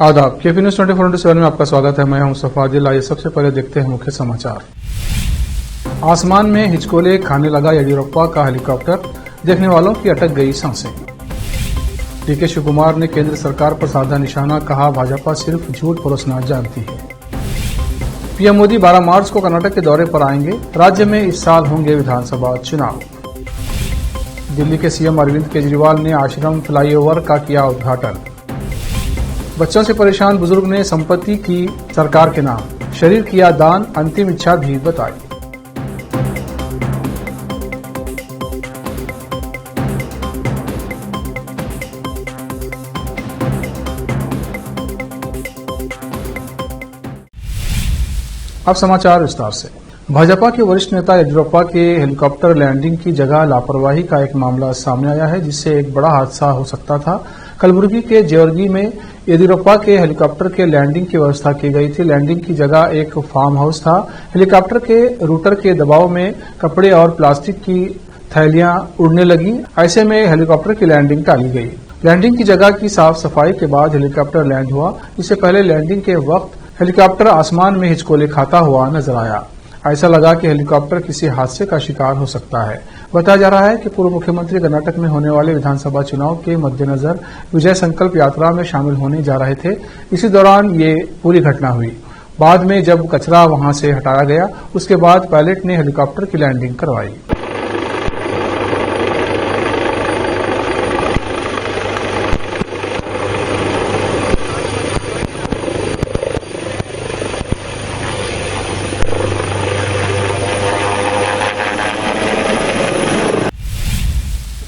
आदाब, KP news 24/7 में आपका स्वागत है। मैं हूं मुस्तफा आदिल। आइए सबसे पहले देखते हैं मुख्य समाचार। आसमान में हिचकोले खाने लगा येदियुरप्पा का हेलीकॉप्टर, देखने वालों की अटक गई सांसें। डीके शिवकुमार ने केंद्र सरकार पर साधा निशाना, कहा भाजपा सिर्फ झूठ परोसना जानती है। पीएम मोदी 12 मार्च को कर्नाटक के दौरे पर आएंगे। राज्य में इस साल होंगे विधानसभा चुनाव। दिल्ली के सीएम अरविंद केजरीवाल ने आश्रम फ्लाईओवर का किया उद्घाटन। बच्चों से परेशान बुजुर्ग ने संपत्ति की सरकार के नाम, शरीर किया दान, अंतिम इच्छा भी बताई। अब समाचार विस्तार से। भाजपा के वरिष्ठ नेता येदियुरप्पा के हेलीकॉप्टर लैंडिंग की जगह लापरवाही का एक मामला सामने आया है, जिससे एक बड़ा हादसा हो सकता था। कलबुर्गी के जेवर्गी में येदियुरप्पा के हेलीकॉप्टर के लैंडिंग की व्यवस्था की गई थी। लैंडिंग की जगह एक फार्म हाउस था। हेलीकॉप्टर के रूटर के दबाव में कपड़े और प्लास्टिक की थैलियां उड़ने लगी। ऐसे में हेलीकॉप्टर की लैंडिंग टाली गई। लैंडिंग की जगह की साफ सफाई के बाद हेलीकॉप्टर लैंड हुआ। इससे पहले लैंडिंग के वक्त हेलीकॉप्टर आसमान में हिचकोले खाता हुआ नजर आया। ऐसा लगा कि हेलीकॉप्टर किसी हादसे का शिकार हो सकता है। बताया जा रहा है कि पूर्व मुख्यमंत्री कर्नाटक में होने वाले विधानसभा चुनाव के मद्देनजर विजय संकल्प यात्रा में शामिल होने जा रहे थे। इसी दौरान ये पूरी घटना हुई। बाद में जब कचरा वहां से हटाया गया, उसके बाद पायलट ने हेलीकॉप्टर की लैंडिंग करवाई।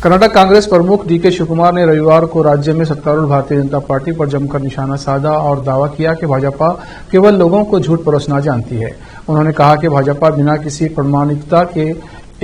कर्नाटक कांग्रेस प्रमुख डीके शिवकुमार ने रविवार को राज्य में सत्तारूढ़ भारतीय जनता पार्टी पर जमकर निशाना साधा और दावा किया कि भाजपा केवल लोगों को झूठ परोसना जानती है। उन्होंने कहा कि भाजपा बिना किसी प्रमाणिकता के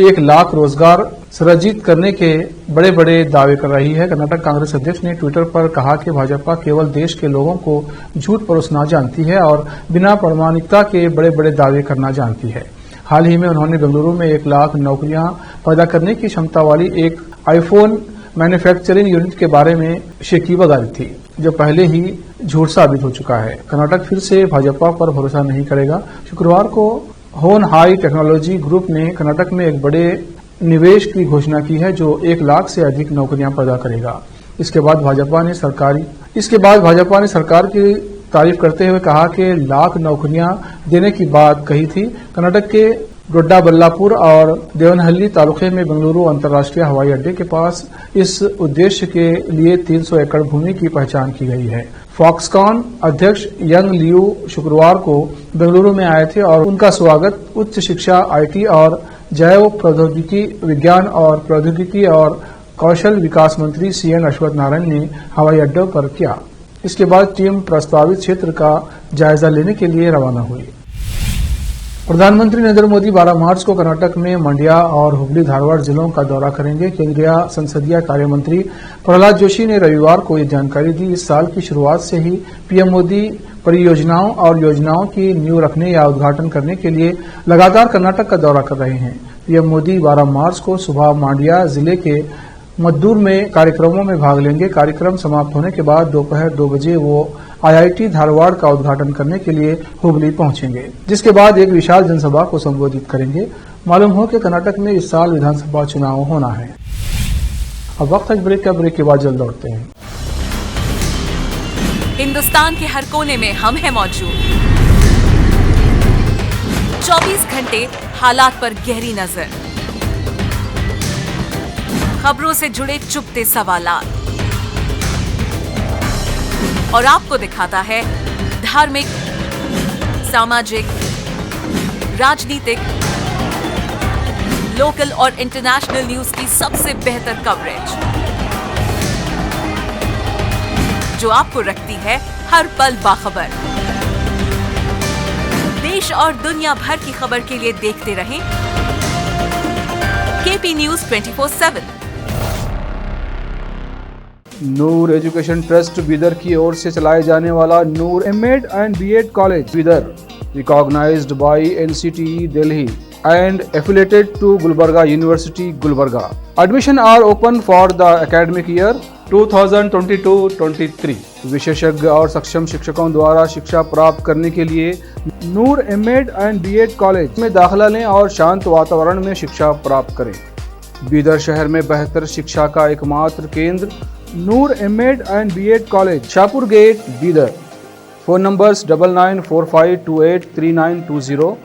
1 लाख रोजगार सृजित करने के बड़े बड़े दावे कर रही है। कर्नाटक कांग्रेस अध्यक्ष ने ट्विटर पर कहा कि भाजपा केवल देश के लोगों को झूठ परोसना जानती है और बिना प्रमाणिकता के बड़े बड़े दावे करना जानती है। हाल ही में उन्होंने बेंगलुरु में 1 लाख नौकरियां पैदा करने की क्षमता वाली एक आईफोन मैन्युफैक्चरिंग यूनिट के बारे में शेकी बगारी थी, जो पहले ही झूठ साबित हो चुका है। कर्नाटक फिर से भाजपा पर भरोसा नहीं करेगा। शुक्रवार को होन हाई टेक्नोलॉजी ग्रुप ने कर्नाटक में एक बड़े निवेश की घोषणा की है, जो 1 लाख से अधिक नौकरियां पैदा करेगा। इसके बाद भाजपा ने सरकार की तारीफ करते हुए कहा कि लाख नौकरियां देने की बात कही थी। कर्नाटक के डोड्डाबल्लापुर और देवनहल्ली तालुके में बेंगलुरु अंतर्राष्ट्रीय हवाई अड्डे के पास इस उद्देश्य के लिए 300 एकड़ भूमि की पहचान की गई है। फॉक्सकॉन अध्यक्ष यंग लियू शुक्रवार को बेंगलुरु में आए थे और उनका स्वागत उच्च शिक्षा, आईटी और जैव प्रौद्योगिकी, विज्ञान और प्रौद्योगिकी और कौशल विकास मंत्री CN अश्वत्थ नारायण ने हवाई अड्डे पर किया। इसके बाद टीम प्रस्तावित क्षेत्र का जायजा लेने के लिए रवाना हुई। प्रधानमंत्री नरेंद्र मोदी 12 मार्च को कर्नाटक में मंड्या और हुबली धारवाड़ जिलों का दौरा करेंगे। केंद्रीय संसदीय कार्य मंत्री प्रहलाद जोशी ने रविवार को ये जानकारी दी। इस साल की शुरुआत से ही पीएम मोदी परियोजनाओं और योजनाओं की नींव रखने या उद्घाटन करने के लिए लगातार कर्नाटक का दौरा कर रहे हैं। पीएम मोदी 12 मार्च को सुबह मांड्या जिले के मद्दूर में कार्यक्रमों में भाग लेंगे। कार्यक्रम समाप्त होने के बाद दोपहर 2 बजे वो IIT धारवाड़ का उद्घाटन करने के लिए हुबली पहुंचेंगे, जिसके बाद एक विशाल जनसभा को संबोधित करेंगे। मालूम हो कि कर्नाटक में इस साल विधानसभा चुनाव होना है। अब वक्त है ब्रेक का। ब्रेक के बाद जल्द लौटते हैं। हिंदुस्तान के हर कोने में हम हैं मौजूद। 24 घंटे हालात पर गहरी नजर, खबरों से जुड़े चुपते सवालात, और आपको दिखाता है धार्मिक, सामाजिक, राजनीतिक, लोकल और इंटरनेशनल न्यूज की सबसे बेहतर कवरेज, जो आपको रखती है हर पल बाखबर। देश और दुनिया भर की खबर के लिए देखते रहें KP news 24/7। Noor education trust Bidar की ओर से चलाए जाने वाला Noor M.Ed and B.Ed college Bidar, recognised by NCTE Delhi, and affiliated to Gulbarga University, Gulbarga. Admission are open for the academic year 2022-23. विशेषज्ञ और सक्षम शिक्षकों द्वारा शिक्षा प्राप्त करने के लिए नूर एमएड एंड बीएड कॉलेज में दाखिला लें और शांत वातावरण में शिक्षा प्राप्त करें। बीदर शहर में बेहतर शिक्षा का एकमात्र केंद्र Noor M Ed and B Ed college, Shahpur gate, Bidar. Phone numbers 9945283920,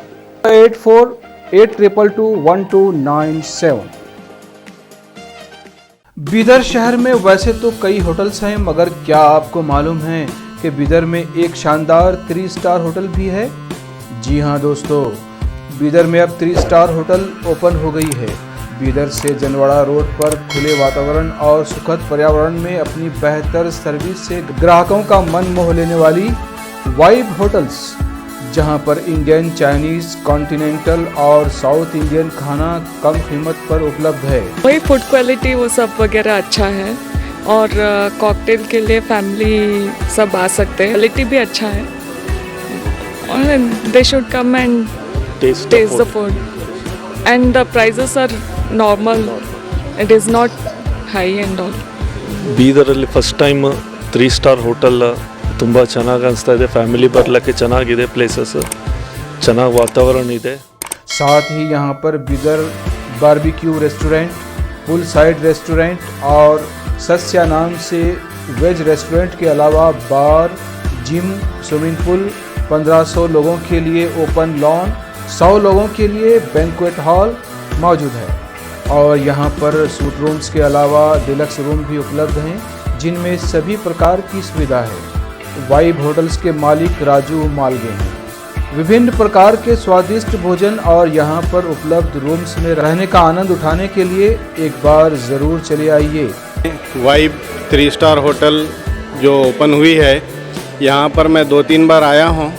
8482221297। Bidar शहर में वैसे तो कई होटल्स हैं, मगर क्या आपको मालूम है कि बीदर में एक शानदार 3 स्टार होटल भी है? जी हाँ दोस्तों, बीदर में अब 3 स्टार होटल ओपन हो गई है। बीदर से जनवाड़ा रोड पर खुले वातावरण और सुखद पर्यावरण में अपनी बेहतर सर्विस से ग्राहकों का मन मोह लेने वाली वाइब होटल्स, जहां पर इंडियन, चाइनीज, कॉन्टिनेंटल और साउथ इंडियन खाना कम कीमत पर उपलब्ध है। वही फूड क्वालिटी वो सब वगैरह अच्छा है और कॉकटेल के लिए फैमिली सब आ सकते हैं। क्वालिटी भी अच्छा है और they should come and taste the food and the prices are normal. It is not high and all. ಬೀದರಲ್ಲಿ ಫಸ್ಟ್ ಟೈಮ್ 3 ಸ್ಟಾರ್ ಹೋಟೆಲ್ ತುಂಬ ಚೆನ್ನಾಗಿ ಅನಿಸ್ತಾ ಇದೆ. ಫ್ಯಾಮಿಲಿ ಬರಲಿಕ್ಕೆ ಚೆನ್ನಾಗಿದೆ, ಪ್ಲೇಸಸ್ ಚೆನ್ನಾಗಿ ವಾತಾವರಣ ಇದೆ. साथ ही यहाँ पर बीदर बारबेक्यू रेस्टोरेंट, पुल साइड रेस्टोरेंट और सस्या नाम से वेज रेस्टोरेंट के अलावा बार, जिम, स्विमिंग पूल, 1500 लोगों के लिए ओपन लॉन, 100 लोगों के लिए बैंक्वेट हॉल मौजूद है। और यहाँ पर सूट रूम्स के अलावा डिलक्स रूम भी उपलब्ध हैं, जिनमें सभी प्रकार की सुविधा है। वाइब होटल्स के मालिक राजू मालगे हैं। विभिन्न प्रकार के स्वादिष्ट भोजन और यहाँ पर उपलब्ध रूम्स में रहने का आनंद उठाने के लिए एक बार ज़रूर चले आइए। वाइब 3 स्टार होटल जो ओपन हुई है, यहाँ पर मैं 2-3 बार आया हूँ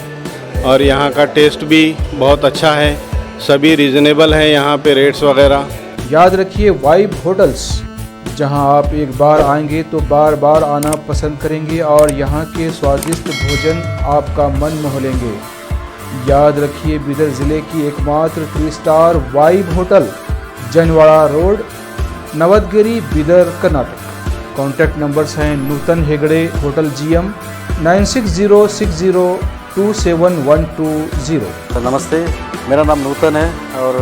और यहाँ का टेस्ट भी बहुत अच्छा है। सभी रीज़नेबल हैं यहाँ पे रेट्स वगैरह। याद रखिए, वाइब होटल्स, जहां आप एक बार आएंगे तो बार बार आना पसंद करेंगे और यहां के स्वादिष्ट भोजन आपका मन मोह लेंगे। याद रखिए, बीदर ज़िले की एकमात्र 3 star vibe hotel, Janwada road, Navadgiri, Bidar, Karnataka. Contact numbers हैं नूतन हेगड़े, होटल GM, 9606027120। नमस्ते, मेरा नाम नूतन है और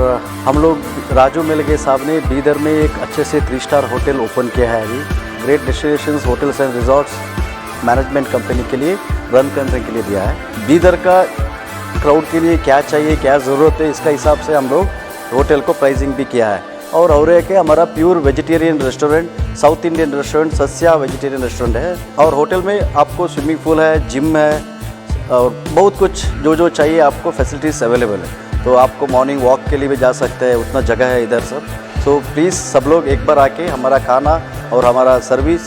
हम लोग राजू मिलगे साहब ने बीदर में एक अच्छे से 3 स्टार होटल ओपन किया है। अभी great destinations hotels and resorts management company के लिए रन करने के लिए दिया है। बीदर का क्राउड के लिए क्या चाहिए, क्या ज़रूरत है, इसका हिसाब से हम लोग होटल को प्राइसिंग भी किया है। और एक है हमारा pure vegetarian restaurant, south Indian restaurant, Sasya vegetarian restaurant है। और होटल में आपको स्विमिंग पूल है, जिम है और बहुत कुछ जो चाहिए आपको फैसिलिटीज़ अवेलेबल है। तो आपको मॉर्निंग वॉक के लिए भी जा सकते हैं, उतना जगह है इधर सब। तो प्लीज़ सब लोग एक बार आके हमारा खाना और हमारा सर्विस,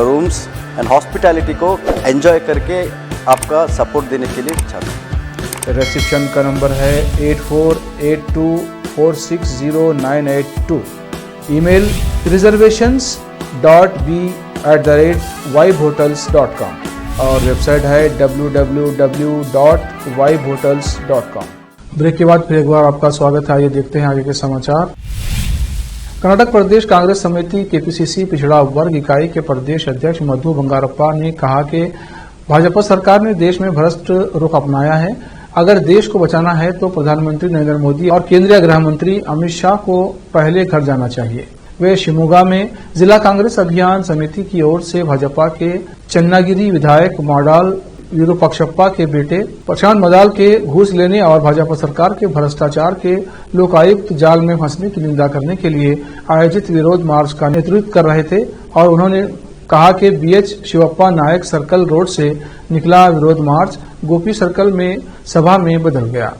रूम्स एंड हॉस्पिटैलिटी को एंजॉय करके आपका सपोर्ट देने के लिए चाहते हैं। रिसेप्शन का नंबर है 8482460982। ईमेल reservations.b@vibehotels.com और वेबसाइट है www.vibehotels.com। ब्रेक के बाद फिर एक बार आपका स्वागत है। आइए देखते हैं आगे के समाचार। कर्नाटक प्रदेश कांग्रेस समिति KPCC पिछड़ा वर्ग इकाई के प्रदेश अध्यक्ष मधु बंगारप्पा ने कहा कि भाजपा सरकार ने देश में भ्रष्ट रुख अपनाया है। अगर देश को बचाना है तो प्रधानमंत्री नरेंद्र मोदी और केंद्रीय गृह मंत्री अमित शाह को पहले घर जाना चाहिए। वे शिमोगा में जिला कांग्रेस अभियान समिति की ओर से भाजपा के चन्नागिरी विधायक माडाल विरूपाक्षप्पा के बेटे प्रशांत मदाल के घूस लेने और भाजपा सरकार के भ्रष्टाचार के लोकायुक्त जाल में फंसने की निंदा करने के लिए आयोजित विरोध मार्च का नेतृत्व कर रहे थे। और उन्होंने कहा कि BH शिवप्पा नायक सर्कल रोड से निकला विरोध मार्च गोपी सर्कल में सभा में बदल गया।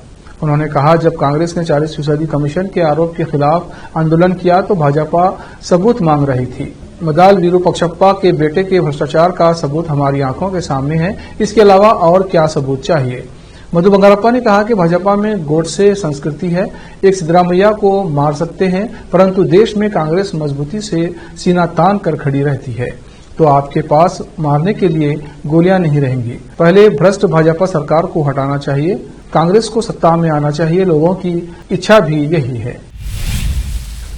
उन्होंने कहा, जब कांग्रेस ने 40% कमीशन के आरोप के खिलाफ आंदोलन किया तो भाजपा सबूत मांग रही थी। मदाल विरूपाक्षप्पा के बेटे के भ्रष्टाचार का सबूत हमारी आंखों के सामने है, इसके अलावा और क्या सबूत चाहिए। मधु बंगारप्पा ने कहा कि भाजपा में गोडसे संस्कृति है, एक सिद्धरामैया को मार सकते हैं परंतु देश में कांग्रेस मजबूती से सीना तान कर खड़ी रहती है, तो आपके पास मारने के लिए गोलियां नहीं रहेंगी। पहले भ्रष्ट भाजपा सरकार को हटाना चाहिए। कांग्रेस को सत्ता में आना चाहिए, लोगों की इच्छा भी यही है।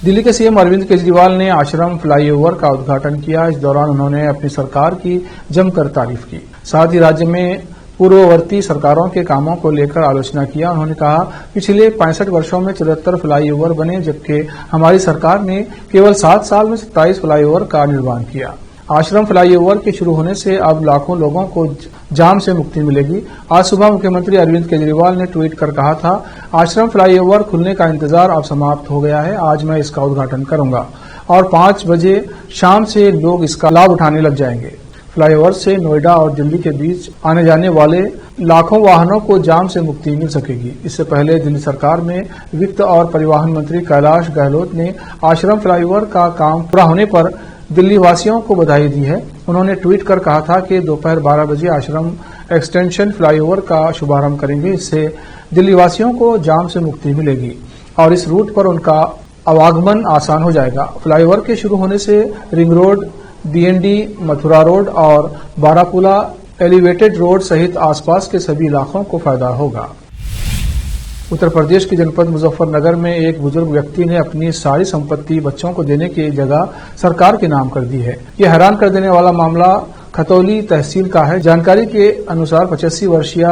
दिल्ली के सीएम अरविंद केजरीवाल ने आश्रम फ्लाईओवर का उद्घाटन किया। इस दौरान उन्होंने अपनी सरकार की जमकर तारीफ की। साथ ही राज्य में पूर्ववर्ती सरकारों के कामों को लेकर आलोचना किया। उन्होंने कहा, पिछले 65 वर्षों में 74 फ्लाईओवर बने, जबकि हमारी सरकार ने केवल 7 साल में 27 फ्लाईओवर का निर्माण किया। आश्रम फ्लाईओवर के शुरू होने से अब लाखों लोगों को जाम से मुक्ति मिलेगी। आज सुबह मुख्यमंत्री अरविंद केजरीवाल ने ट्वीट कर कहा था, आश्रम फ्लाईओवर खुलने का इंतजार अब समाप्त हो गया है। आज मैं इसका उद्घाटन करूंगा और 5 बजे शाम से लोग इसका लाभ उठाने लग जाएंगे। फ्लाईओवर से नोएडा और दिल्ली के बीच आने जाने वाले लाखों वाहनों को जाम से मुक्ति मिल सकेगी। इससे पहले दिल्ली सरकार में वित्त और परिवहन मंत्री कैलाश गहलोत ने आश्रम फ्लाईओवर का काम पूरा होने पर दिल्ली वासियों को बधाई दी है। उन्होंने ट्वीट कर कहा था कि दोपहर 12 बजे आश्रम एक्सटेंशन फ्लाईओवर का शुभारंभ करेंगे। इससे दिल्ली वासियों को जाम से मुक्ति मिलेगी और इस रूट पर उनका आवागमन आसान हो जाएगा। फ्लाईओवर के शुरू होने से ring road, DND, Mathura road और बारापुला एलिवेटेड रोड सहित आसपास के सभी इलाकों को फायदा होगा। उत्तर प्रदेश के जनपद मुजफ्फरनगर में एक बुजुर्ग व्यक्ति ने अपनी सारी संपत्ति बच्चों को देने की जगह सरकार के नाम कर दी है। यह हैरान कर देने वाला मामला खतौली तहसील का है। जानकारी के अनुसार 85 वर्षीय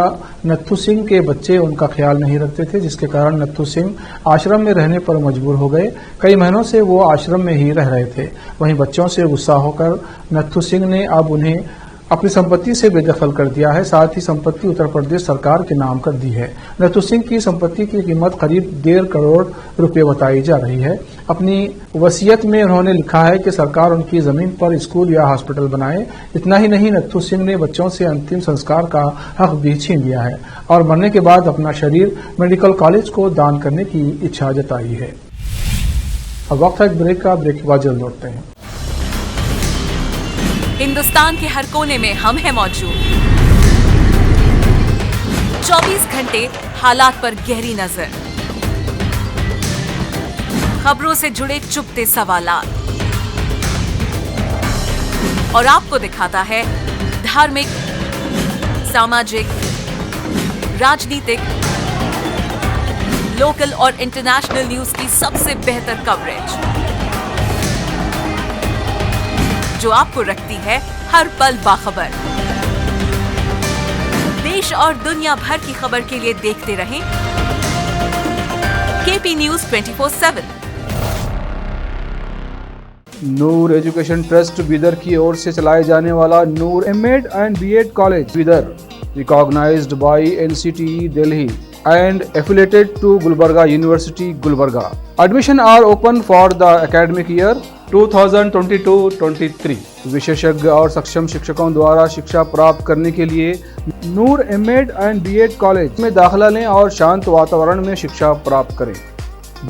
नत्थू सिंह के बच्चे उनका ख्याल नहीं रखते थे, जिसके कारण नत्थू सिंह आश्रम में रहने पर मजबूर हो गए। कई महीनों से वो आश्रम में ही रह रहे थे। वहीं बच्चों से गुस्सा होकर नत्थू सिंह ने अब उन्हें अपनी संपत्ति से बेदखल कर दिया है। साथ ही संपत्ति उत्तर प्रदेश सरकार के नाम कर दी है। नत्थू सिंह की संपत्ति की कीमत करीब 1.5 करोड़ रुपए बताई जा रही है। अपनी वसीयत में उन्होंने लिखा है कि सरकार उनकी जमीन पर स्कूल या हॉस्पिटल बनाए। इतना ही नहीं, नत्थू सिंह ने बच्चों से अंतिम संस्कार का हक भी छीन लिया है और मरने के बाद अपना शरीर मेडिकल कॉलेज को दान करने की इच्छा जताई है। अब वक्त है एक ब्रेक का। ब्रेक के बाद जल्द लौटते हैं। हिंदुस्तान के हर कोने में हम हैं मौजूद। 24 घंटे हालात पर गहरी नजर, खबरों से जुड़े चुपते सवालात और आपको दिखाता है धार्मिक, सामाजिक, राजनीतिक, लोकल और इंटरनेशनल न्यूज की सबसे बेहतर कवरेज, जो आपको रखती है हर पल बाखबर। देश और दुनिया भर की खबर के लिए देखते रहें KP news 24/7। Noor education trust Bidar की ओर से चलाए जाने वाला Noor M Ed and B Ed college Bidar, recognised by NCTE Delhi and affiliated to Gulbarga University, Gulbarga. Admission are open for the academic year 2022-23. विशेषज्ञ और सक्षम शिक्षकों द्वारा शिक्षा प्राप्त करने के लिए नूर एमएड एंड बीएड कॉलेज में दाखिला लें और शांत वातावरण में शिक्षा प्राप्त करें।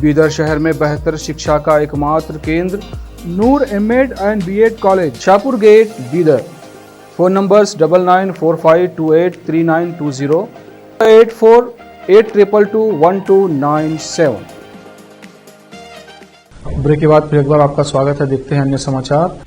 बीदर शहर में बेहतर शिक्षा का एकमात्र केंद्र Noor M Ed and B Ed college, Shahpur gate, Bidar. Phone numbers 9945283920, 8482221297। Break के बाद फिर एक बार आपका स्वागत है। देखते हैं अन्य समाचार।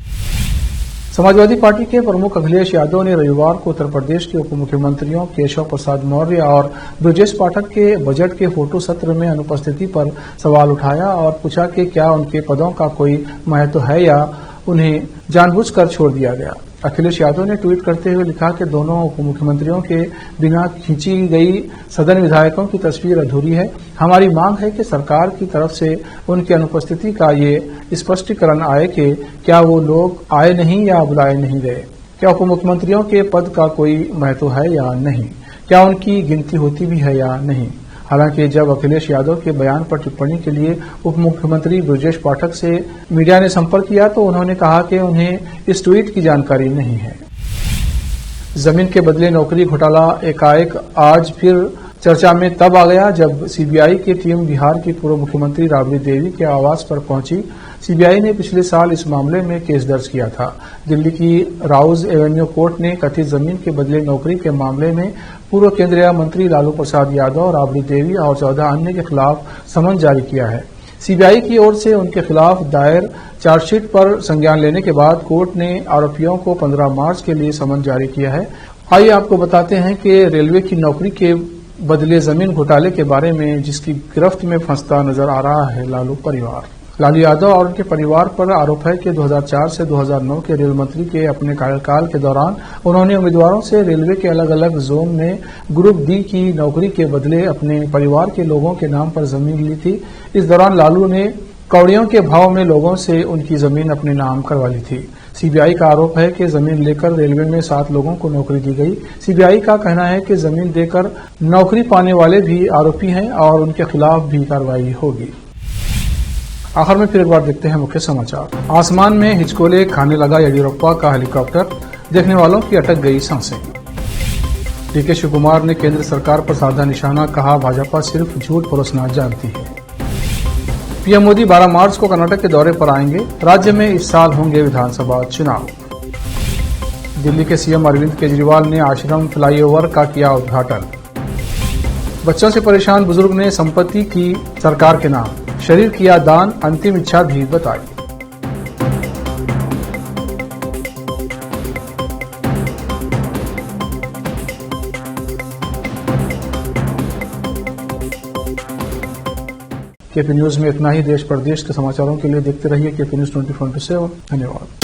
समाजवादी पार्टी के प्रमुख अखिलेश यादव ने रविवार को उत्तर प्रदेश के उप मुख्यमंत्रियों केशव प्रसाद मौर्य और ब्रजेश पाठक के बजट के फोटो सत्र में अनुपस्थिति पर सवाल उठाया और पूछा कि क्या उनके पदों का कोई महत्व है या उन्हें जानबूझकर छोड़ दिया गया। अखिलेश यादव ने ट्वीट करते हुए लिखा कि दोनों उप मुख्यमंत्रियों के बिना खींची गई सदन विधायकों की तस्वीर अधूरी है। हमारी मांग है कि सरकार की तरफ से उनकी अनुपस्थिति का ये स्पष्टीकरण आए कि क्या वो लोग आए नहीं या बुलाए नहीं गए, क्या उप मुख्यमंत्रियों के पद का कोई महत्व है या नहीं, क्या उनकी गिनती होती भी है या नहीं। हालांकि जब अखिलेश यादव के बयान पर टिप्पणी के लिए उप मुख्यमंत्री ब्रजेश पाठक से मीडिया ने संपर्क किया तो उन्होंने कहा कि उन्हें इस ट्वीट की जानकारी नहीं है। जमीन के बदले नौकरी घोटाला एकाएक आज फिर चर्चा में तब आ गया जब सीबीआई की टीम बिहार की पूर्व मुख्यमंत्री राबड़ी देवी के आवास पर पहुंची। सीबीआई ने पिछले साल इस मामले में केस दर्ज किया था। दिल्ली की राउज एवेन्यू कोर्ट ने कथित जमीन के बदले नौकरी के मामले में पूर्व केंद्रीय मंत्री लालू प्रसाद यादव, राबड़ी देवी और 14 अन्य के खिलाफ समन जारी किया है। सीबीआई की ओर से उनके खिलाफ दायर चार्जशीट पर संज्ञान लेने के बाद कोर्ट ने आरोपियों को 15 मार्च के लिए समन जारी किया है। आइए आपको बताते हैं कि रेलवे की नौकरी के बदले जमीन घोटाले के बारे में जिसकी गिरफ्त में फंसता नजर आ रहा है लालू परिवार। लालू यादव और उनके परिवार पर आरोप है कि 2004 से 2009 के रेल मंत्री के अपने कार्यकाल के दौरान उन्होंने उम्मीदवारों से रेलवे के अलग अलग जोन में ग्रुप डी की नौकरी के बदले अपने परिवार के लोगों के नाम पर जमीन ली थी। इस दौरान लालू ने कौड़ियों के भाव में लोगों से उनकी जमीन अपने नाम करवा ली थी। सीबीआई का आरोप है कि जमीन लेकर रेलवे में 7 लोगों को नौकरी दी गई। सीबीआई का कहना है कि जमीन देकर नौकरी पाने वाले भी आरोपी हैं और उनके खिलाफ भी कार्रवाई होगी। आखिर में फिर एक बार देखते हैं मुख्य समाचार। आसमान में हिचकोले खाने लगा येडियुरप्पा का हेलीकॉप्टर, देखने वालों की अटक गई सांसें। डीके शिवकुमार ने केंद्र सरकार पर साधा निशाना, कहा भाजपा सिर्फ झूठ परोसना जानती है। पीएम मोदी 12 मार्च को कर्नाटक के दौरे पर आएंगे। राज्य में इस साल होंगे विधानसभा चुनाव। दिल्ली के सीएम अरविंद केजरीवाल ने आश्रम फ्लाईओवर का किया उद्घाटन। बच्चों से परेशान बुजुर्ग ने संपत्ति की सरकार के नाम, शरीर किया दान, अंतिम इच्छा भी बताई। केपी न्यूज में इतना ही। देश प्रदेश के समाचारों के लिए देखते रहिए केपी न्यूज 24/7। धन्यवाद।